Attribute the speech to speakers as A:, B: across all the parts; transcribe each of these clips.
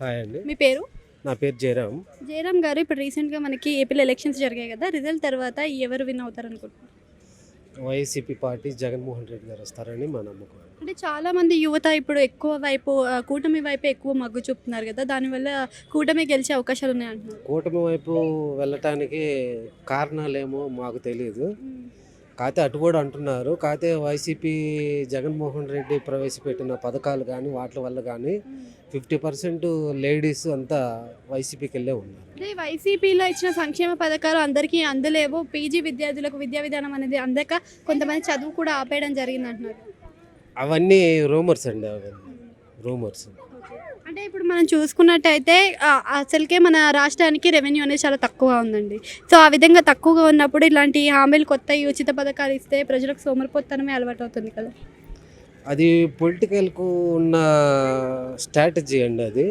A: Hi అండి.
B: మీ పేరు?
A: నా పేరు జయరామ్.
B: జయరామ్ గారు, ఇప్పుడు రీసెంట్గా మనకి ఏపీలో ఎలక్షన్స్ జరిగాయి కదా, రిజల్ట్ తర్వాత ఎవరు విన్ అవుతారు అనుకుంటున్నారు?
A: వైసీపీ పార్టీ జగన్మోహన్ రెడ్డి గారు వస్తారని మా నమ్మకం.
B: అంటే చాలా మంది యువత ఇప్పుడు ఎక్కువ వైపు కూటమి వైపు ఎక్కువ మగ్గు చూపుతున్నారు కదా, దానివల్ల కూటమి గెలిచే అవకాశాలు ఉన్నాయి అంటున్నారు.
A: కూటమి వైపు వెళ్ళటానికి కారణాలేమో మాకు తెలియదు. కాకపోతే అటు కూడా అంటున్నారు. కాకపోతే వైసీపీ జగన్మోహన్ రెడ్డి ప్రవేశపెట్టిన పథకాలు కానీ వాటి వల్ల కానీ 50% లేడీస్ అంతా వైసీపీకి వెళ్ళే ఉన్నారు.
B: అంటే వైసీపీలో ఇచ్చిన సంక్షేమ పథకాలు అందరికీ అందలేవో, పీజీ విద్యార్థులకు విద్యా విధానం అనేది అందక కొంతమంది చదువు కూడా ఆపేయడం జరిగింది అంటున్నారు.
A: అవన్నీ రూమర్స్ అండి, అవన్నీ రూమర్స్.
B: అంటే ఇప్పుడు మనం చూసుకున్నట్టయితే అసలుకే మన రాష్ట్రానికి రెవెన్యూ అనేది చాలా తక్కువ ఉందండి. సో ఆ విధంగా తక్కువగా ఉన్నప్పుడు ఇలాంటి హామీలు, కొత్త ఉచిత పథకాలు ఇస్తే ప్రజలకు సోమరిపోతనమే అలవాటు అవుతుంది కదా.
A: అది పొలిటికల్కు ఉన్న స్ట్రాటజీ అండి అది.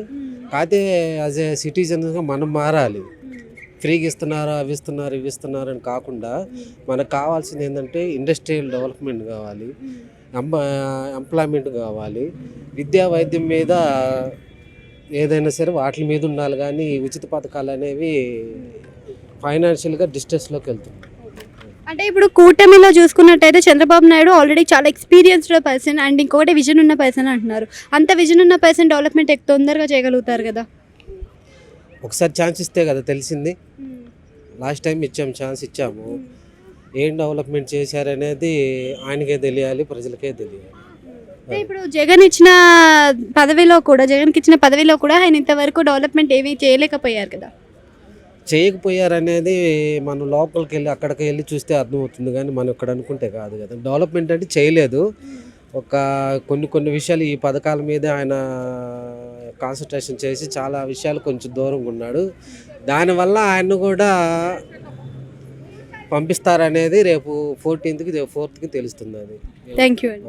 A: కాకపోతే యాజ్ ఏ సిటిజన్గా మనం మారాలి. ఫ్రీగా ఇస్తున్నారు, అవి ఇస్తున్నారు, ఇవి ఇస్తున్నారు అని కాకుండా మనకు కావాల్సింది ఏంటంటే ఇండస్ట్రియల్ డెవలప్మెంట్ కావాలి, ఎంప్లాయ్మెంట్ కావాలి, విద్యా వైద్యం మీద ఏదైనా సరే వాటి మీద ఉండాలి. కానీ ఉచిత పథకాలు అనేవి ఫైనాన్షియల్గా డిస్ట్రెస్లోకి వెళ్తుంది.
B: అంటే ఇప్పుడు కూటమిలో చూసుకున్నట్టయితే చంద్రబాబు నాయుడు ఆల్రెడీ చాలా ఎక్స్పీరియన్స్డ్ పర్సన్ అండ్ ఇంకొకటి విజన్ ఉన్న పర్సన్ అంటున్నారు. అంత విజన్ ఉన్న పర్సన్ డెవలప్మెంట్ తొందరగా చేయగలుగుతారు కదా.
A: ఒకసారి ఛాన్స్ ఇస్తే కదా తెలిసింది. లాస్ట్ టైం ఇచ్చాము, ఛాన్స్ ఇచ్చాము. ఏం డెవలప్మెంట్ చేశారనేది ఆయనకే తెలియాలి, ప్రజలకే తెలియాలి.
B: ఇప్పుడు జగన్కి ఇచ్చిన పదవిలో కూడా ఆయన ఇంతవరకు డెవలప్మెంట్ ఏమీ చేయలేకపోయారు కదా.
A: చేయకపోయారనేది మనం లోపలికి వెళ్ళి అక్కడికి వెళ్ళి చూస్తే అర్థమవుతుంది. కానీ మనం ఇక్కడ అనుకుంటే కాదు కదా. డెవలప్మెంట్ అంటే చేయలేదు. కొన్ని విషయాలు ఈ పథకాల మీద ఆయన కాన్సన్ట్రేషన్ చేసి చాలా విషయాలు కొంచెం దూరంగా ఉన్నాడు. దానివల్ల ఆయన కూడా పంపిస్తారనేది రేపు 14కి తెలుస్తుంది. అది
B: థ్యాంక్ యూ అండి.